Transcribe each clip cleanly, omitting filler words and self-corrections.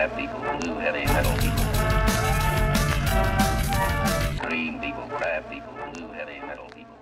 crab people, blue heavy metal people. Green people, crab people, blue heavy metal people.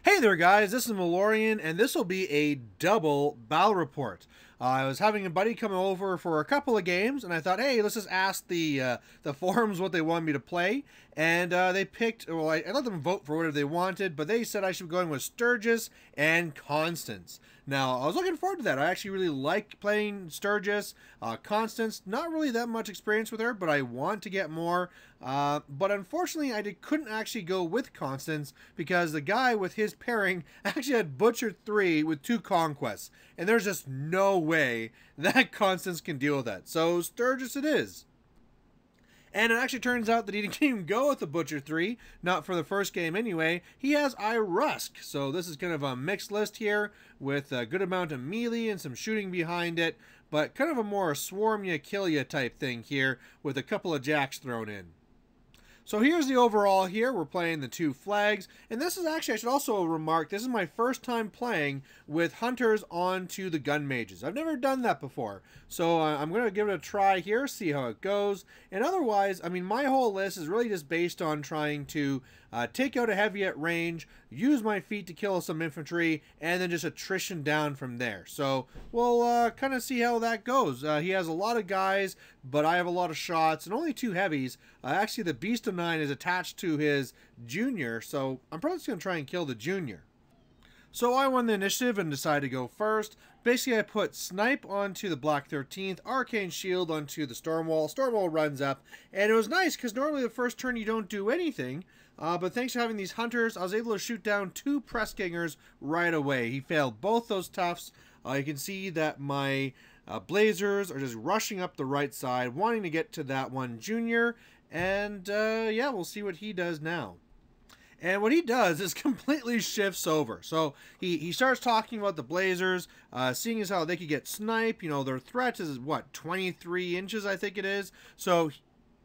Hey there guys, this is Malorian, and this will be a double battle report. I was having a buddy come over for a couple of games, and I thought, hey, let's just ask the forums what they wanted me to play. And they picked, well, I let them vote for whatever they wanted, but they said I should be going with Sturgis and Constance. Now, I was looking forward to that. I actually really like playing Sturgis. Constance, not really that much experience with her, but I want to get more. But unfortunately, I couldn't actually go with Constance because the guy with his pairing actually had Butcher3 with 2 conquests. And there's just no way that Constance can deal with that. So Sturgis it is. And it actually turns out that he didn't even go with the Butcher3, not for the first game anyway. He has Irusk, so this is kind of a mixed list here with a good amount of melee and some shooting behind it, but kind of a more swarm ya, kill ya type thing here with a couple of jacks thrown in. So here's the overall here. We're playing the 2 flags. And this is actually, I should also remark, this is my first time playing with hunters onto the gun mages. I've never done that before. So I'm going to give it a try here, see how it goes. And otherwise, I mean, my whole list is really just based on trying to take out a heavy at range, use my feet to kill some infantry, and then just attrition down from there. So we'll kind of see how that goes. He has a lot of guys, but I have a lot of shots and only 2 heavies. Actually, the Beast of 9 is attached to his junior, so I'm probably just going to try and kill the junior. So I won the initiative and decided to go first. Basically, I put Snipe onto the Black 13th, Arcane Shield onto the Stormwall. Stormwall runs up, and it was nice because normally the first turn you don't do anything. But thanks to having these hunters, I was able to shoot down 2 Pressgangers right away. He failed both those toughs. You can see that my Blazers are just rushing up the right side, wanting to get to that one junior. And yeah, we'll see what he does now. And what he does is completely shifts over. So he starts talking about the Blazers, seeing as how they could get sniped. You know, their threat is, what, 23 inches, I think it is. So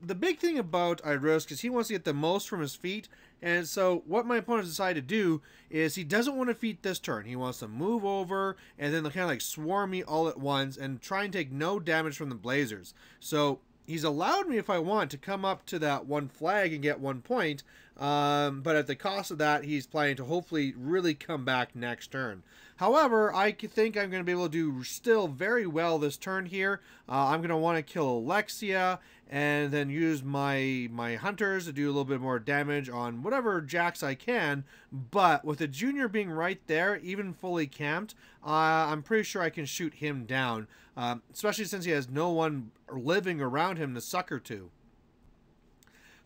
the big thing about Irusk is he wants to get the most from his feet. And so what my opponent decided to do is he doesn't want to feet this turn. He wants to move over and then kind of like swarm me all at once and try and take no damage from the Blazers. So he's allowed me, if I want, to come up to that 1 flag and get 1 point. But at the cost of that, he's planning to hopefully really come back next turn. However, I think I'm going to be able to do still very well this turn here. I'm going to want to kill Alexia and then use my hunters to do a little bit more damage on whatever jacks I can. But with the junior being right there, even fully camped, I'm pretty sure I can shoot him down. Especially since he has no one living around him to succor to.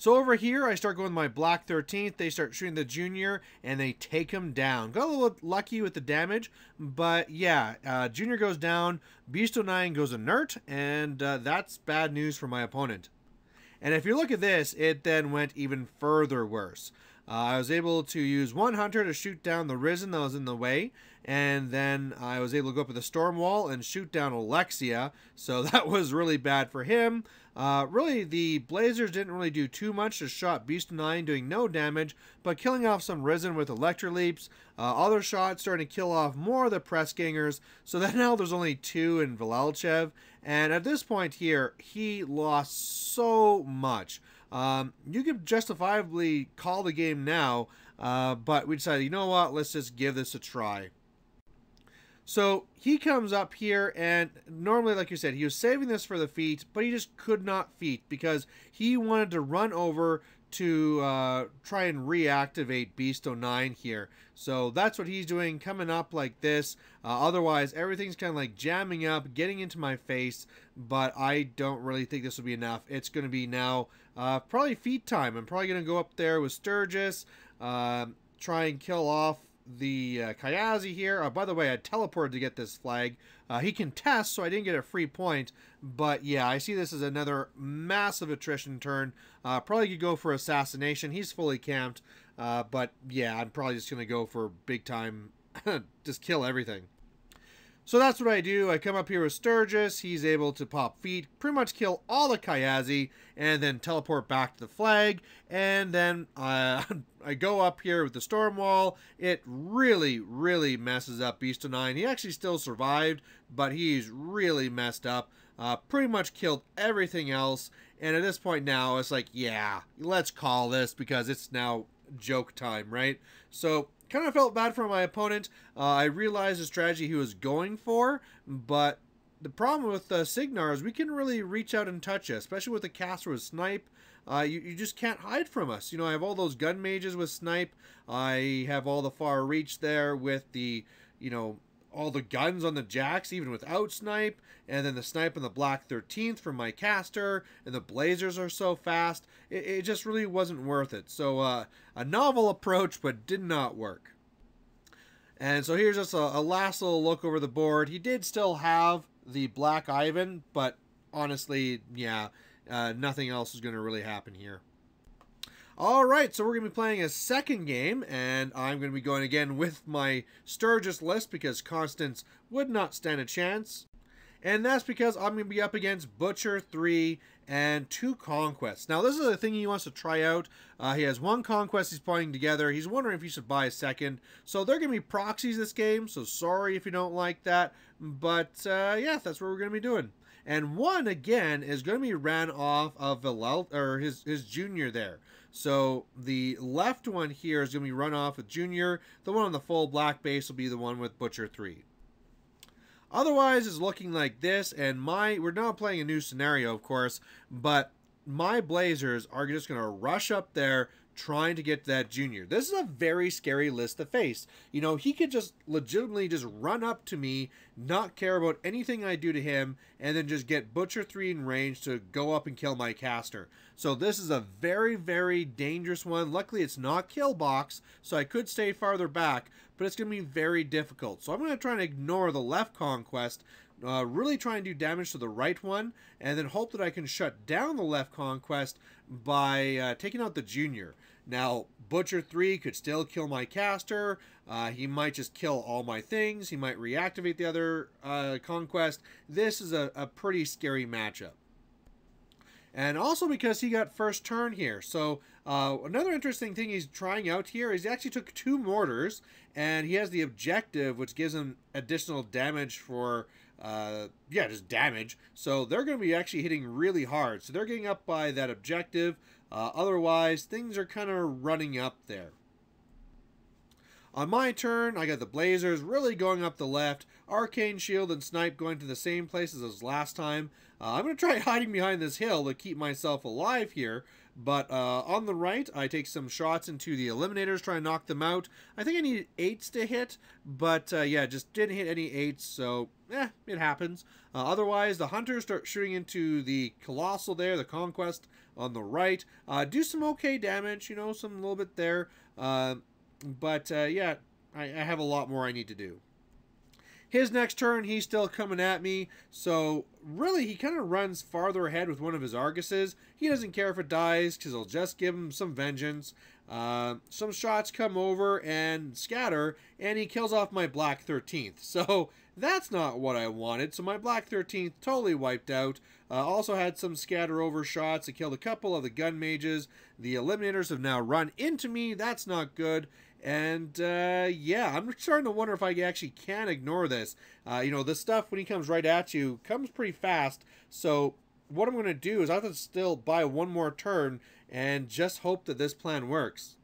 So over here, I start going with my Black 13th. They start shooting the junior, and they take him down. Got a little lucky with the damage, but yeah, junior goes down, Beast of 9 goes inert, and that's bad news for my opponent. And if you look at this, it then went even further worse. I was able to use 1 hunter to shoot down the Risen that was in the way, and then I was able to go up with the Stormwall and shoot down Alexia, so that was really bad for him. Really, the Blazers didn't really do too much. Just shot Beast 9 doing no damage, but killing off some Risen with Electroleaps. Other shots starting to kill off more of the Pressgangers, so that now there's only 2 in Vilalchev, and at this point here, he lost so much. You could justifiably call the game now, but we decided, you know what, let's just give this a try. So he comes up here, and normally, like you said, he was saving this for the feet, but he just could not feet because he wanted to run over to try and reactivate Beast 09 here. So that's what he's doing, coming up like this. Otherwise, everything's kind of like jamming up, getting into my face, but I don't really think this will be enough. It's going to be now probably feet time. I'm probably going to go up there with Sturgis, try and kill off the Kayazi here. By the way, I teleported to get this flag. He contests, so I didn't get a free point. But yeah, I see this as another massive attrition turn. Probably could go for assassination. He's fully camped. But yeah, I'm probably just going to go for big time, just kill everything. So that's what I do. I come up here with Sturgis. He's able to pop feet, pretty much kill all the Kayazi, and then teleport back to the flag. And then I go up here with the Storm Wall. It really, really messes up Beast of 9. He actually still survived, but he's really messed up. Pretty much killed everything else. And at this point now, it's like, yeah, let's call this because it's now joke time, right? So kind of felt bad for my opponent. I realized the strategy he was going for, but the problem with Signar is we can really reach out and touch it, especially with the caster with Snipe. You just can't hide from us. You know, I have all those gun mages with Snipe. I have all the far reach there with the, you know, all the guns on the jacks, even without Snipe, and then the Snipe on the Black 13th from my caster, and the Blazers are so fast. It just really wasn't worth it. So a novel approach, but did not work. And so here's just a last little look over the board. He did still have the Black Ivan, but honestly, yeah, nothing else is going to really happen here. Alright, so we're going to be playing a second game, and I'm going to be going again with my Sturgis list because Constance would not stand a chance. And that's because I'm going to be up against Butcher3 and 2 Conquests. Now, this is the thing he wants to try out. He has 1 Conquest he's putting together. He's wondering if he should buy a second. So they're going to be proxies this game, so sorry if you don't like that. But, yeah, that's what we're going to be doing. And 1, again, is going to be ran off of his junior there. So the left one here is going to be run off with Junior. The one on the full black base will be the one with Butcher3. Otherwise, it's looking like this, and we're now playing a new scenario, of course, but my Blazers are just going to rush up there trying to get to that Junior. This is a very scary list to face. You know, he could just legitimately just run up to me, not care about anything I do to him, and then just get Butcher3 in range to go up and kill my caster. So this is a very, very dangerous one. Luckily, it's not kill box, so I could stay farther back, but it's going to be very difficult. So I'm going to try and ignore the left Conquest, really try and do damage to the right one, and then hope that I can shut down the left Conquest by taking out the Junior. Now, Butcher3 could still kill my caster. He might just kill all my things. He might reactivate the other Conquest. This is a pretty scary matchup. And also because he got first turn here. So another interesting thing he's trying out here is he actually took 2 mortars, and he has the objective, which gives him additional damage for, yeah, just damage. So they're going to be actually hitting really hard. So they're getting up by that objective. Otherwise, things are kind of running up there. On my turn, I got the Blazers really going up the left, Arcane Shield and Snipe going to the same places as last time. I'm going to try hiding behind this hill to keep myself alive here, but on the right, I take some shots into the Eliminators, try and knock them out. I think I need 8s to hit, but yeah, just didn't hit any 8s, so it happens. Otherwise, the Hunters start shooting into the Colossal there, the Conquest on the right. Do some okay damage, you know, some little bit there. But yeah, I have a lot more I need to do. His next turn, he's still coming at me, so really he kind of runs farther ahead with one of his Arguses. He doesn't care if it dies, because he'll just give him some vengeance. Some shots come over and scatter, and he kills off my Black 13th. So that's not what I wanted. So my Black 13th totally wiped out. Also had some scatter over shots. I killed a couple of the gun mages. The Eliminators have now run into me. That's not good. And yeah, I'm starting to wonder if I actually can ignore this. You know, this stuff, when he comes right at you, comes pretty fast. So what I'm going to do is I have to still buy 1 more turn and just hope that this plan works.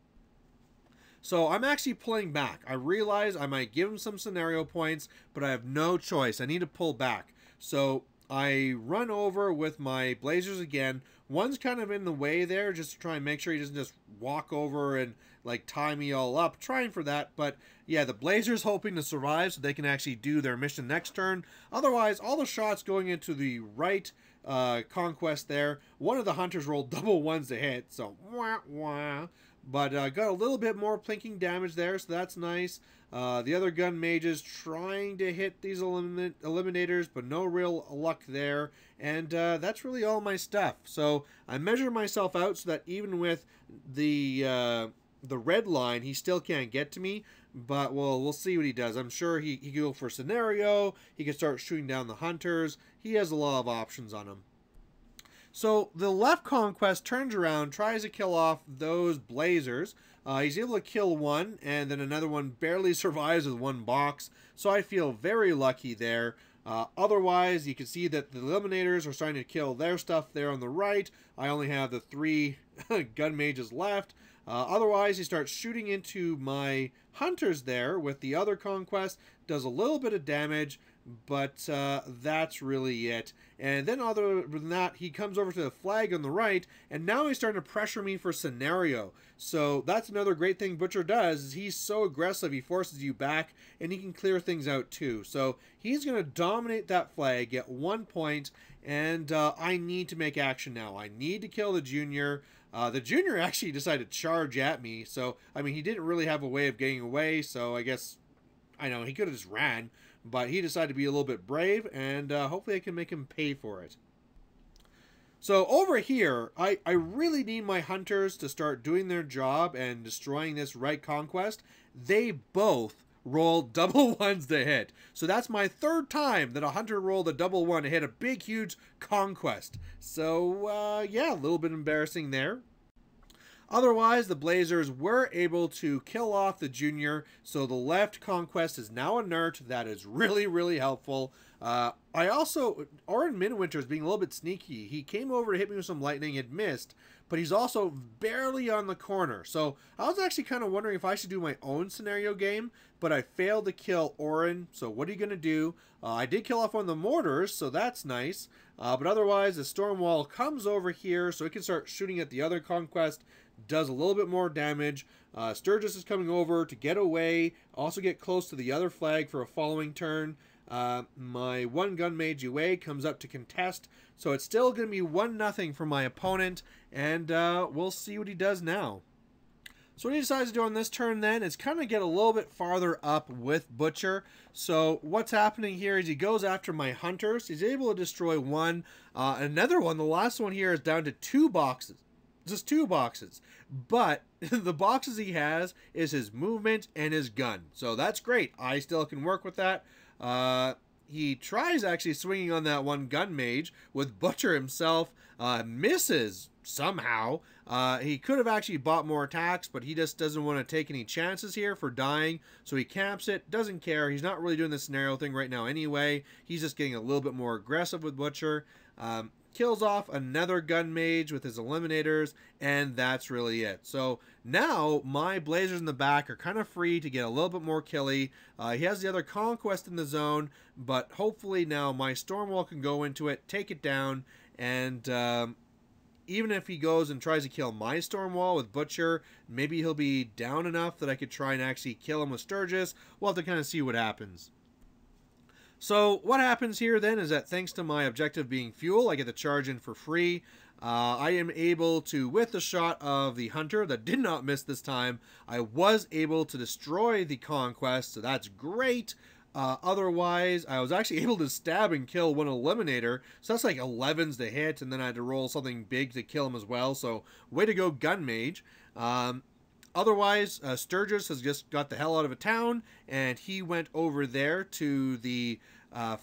So I'm actually pulling back. I realize I might give him some scenario points, but I have no choice. I need to pull back. So I run over with my Blazers again. One's kind of in the way there, just to try and make sure he doesn't just walk over and like tie me all up. Trying for that, but yeah, the Blazers hoping to survive so they can actually do their mission next turn. Otherwise, all the shots going into the right Conquest there. One of the Hunters rolled double 1s to hit, so wah wah. But got a little bit more plinking damage there, so that's nice. The other gun mages trying to hit these Eliminators, but no real luck there. And that's really all my stuff. So I measure myself out so that even with the red line, he still can't get to me. but we'll see what he does. I'm sure he can go for scenario. He can start shooting down the hunters. He has a lot of options on him. So the left conquest turns around, tries to kill off those blazers. He's able to kill one, and then another one barely survives with one box. So I feel very lucky there. Otherwise, you can see that the eliminators are starting to kill their stuff there on the right. I only have the 3 gun mages left. Otherwise, he starts shooting into my hunters there with the other conquest. Does a little bit of damage, but that's really it. And then other than that, he comes over to the flag on the right, and now he's starting to pressure me for scenario. So that's another great thing Butcher does, is he's so aggressive, he forces you back, and he can clear things out too. So he's going to dominate that flag, get 1 point, and I need to make action now. I need to kill the junior. The junior actually decided to charge at me, so, I mean, he didn't really have a way of getting away, so I guess, I know, he could have just ran. But he decided to be a little bit brave, and hopefully I can make him pay for it. So over here, I really need my hunters to start doing their job and destroying this right conquest. They both rolled double ones to hit. So that's my 3rd time that a hunter rolled a double 1 to hit a big, huge conquest. So, yeah, a little bit embarrassing there. Otherwise, the Blazers were able to kill off the junior, so the left conquest is now inert. That is really, really helpful. Orin Midwinter is being a little bit sneaky. He came over to hit me with some lightning, had missed, but he's also barely on the corner. So I was actually kind of wondering if I should do my own scenario game, but I failed to kill Orin. So what are you going to do? I did kill off one of the mortars, so that's nice. But otherwise, the storm wall comes over here, so it can start shooting at the other conquest. Does a little bit more damage. Sturgis is coming over to get away, also get close to the other flag for a following turn. My 1 gun mage UA comes up to contest, so it's still going to be 1-0 for my opponent, and we'll see what he does now. So what he decides to do on this turn then is kind of get a little bit farther up with Butcher. So what's happening here is he goes after my hunters. He's able to destroy one. Another one, the last one here, is down to 2 boxes. Just 2 boxes. But the boxes he has is his movement and his gun. So that's great. I still can work with that. He tries actually swinging on that 1 gun mage with Butcher himself. Misses somehow. He could have actually bought more attacks, but he just doesn't want to take any chances here for dying. So he camps it. Doesn't care. He's not really doing the scenario thing right now anyway. He's just getting a little bit more aggressive with Butcher. Kills off another gun mage with his eliminators, and that's really it. So now my blazers in the back are kind of free to get a little bit more killy. He has the other conquest in the zone, but hopefully now my stormwall can go into it, take it down, and even if he goes and tries to kill my stormwall with Butcher, maybe he'll be down enough that I could try and actually kill him with Sturgis. We'll have to kind of see what happens. So what happens here then is that thanks to my objective being fuel, I get the charge in for free. I am able to, with the shot of the hunter that did not miss this time, I was able to destroy the conquest, so that's great. Otherwise, I was actually able to stab and kill 1 eliminator, so that's like 11s to hit, and then I had to roll something big to kill him as well, so way to go, gun mage. Otherwise, Sturgis has just got the hell out of a town, and he went over there to the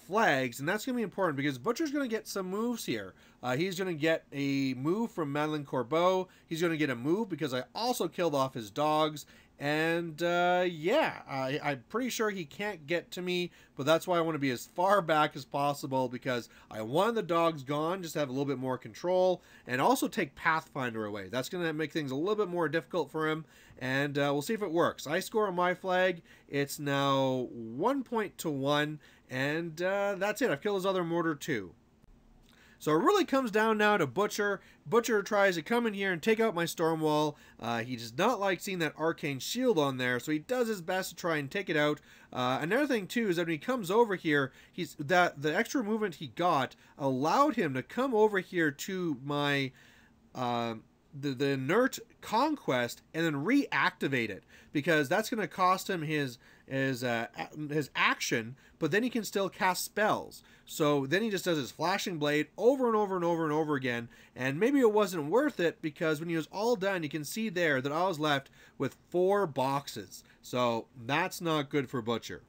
flags, and that's going to be important because Butcher's going to get some moves here. He's going to get a move from Madeline Corbeau. He's going to get a move because I also killed off his dogs, and yeah, I'm pretty sure he can't get to me, but that's why I want to be as far back as possible because I want the dogs gone, just to have a little bit more control, and also take Pathfinder away. That's going to make things a little bit more difficult for him, and we'll see if it works. I score on my flag. It's now 1 point to 1, and that's it. I've killed his other mortar too. So it really comes down now to Butcher. Butcher tries to come in here and take out my Stormwall. He does not like seeing that Arcane Shield on there, so he does his best to try and take it out. Another thing, too, is that when he comes over here, the extra movement he got allowed him to come over here to my the inert conquest and then reactivate it, because that's going to cost him his his action, but then he can still cast spells. So then he just does his flashing blade over and over and over and over again, and maybe it wasn't worth it, because when he was all done, you can see there that I was left with 4 boxes. So that's not good for Butcher.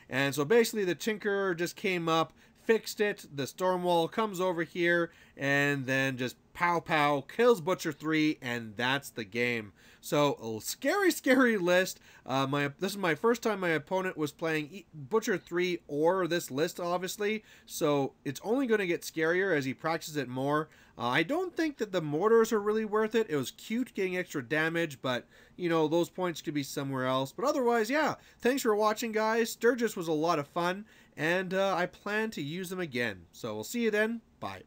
And so basically the Tinker just came up, fixed it, the Stormwall comes over here, and then just pow pow, kills Butcher3, and that's the game. So a scary, scary list. This is my first time my opponent was playing Butcher3 or this list, obviously, so it's only going to get scarier as he practices it more. I don't think that the mortars are really worth it. It was cute getting extra damage, but, you know, those points could be somewhere else. But otherwise, yeah, thanks for watching, guys. Sturgis was a lot of fun, and I plan to use them again. So we'll see you then. Bye.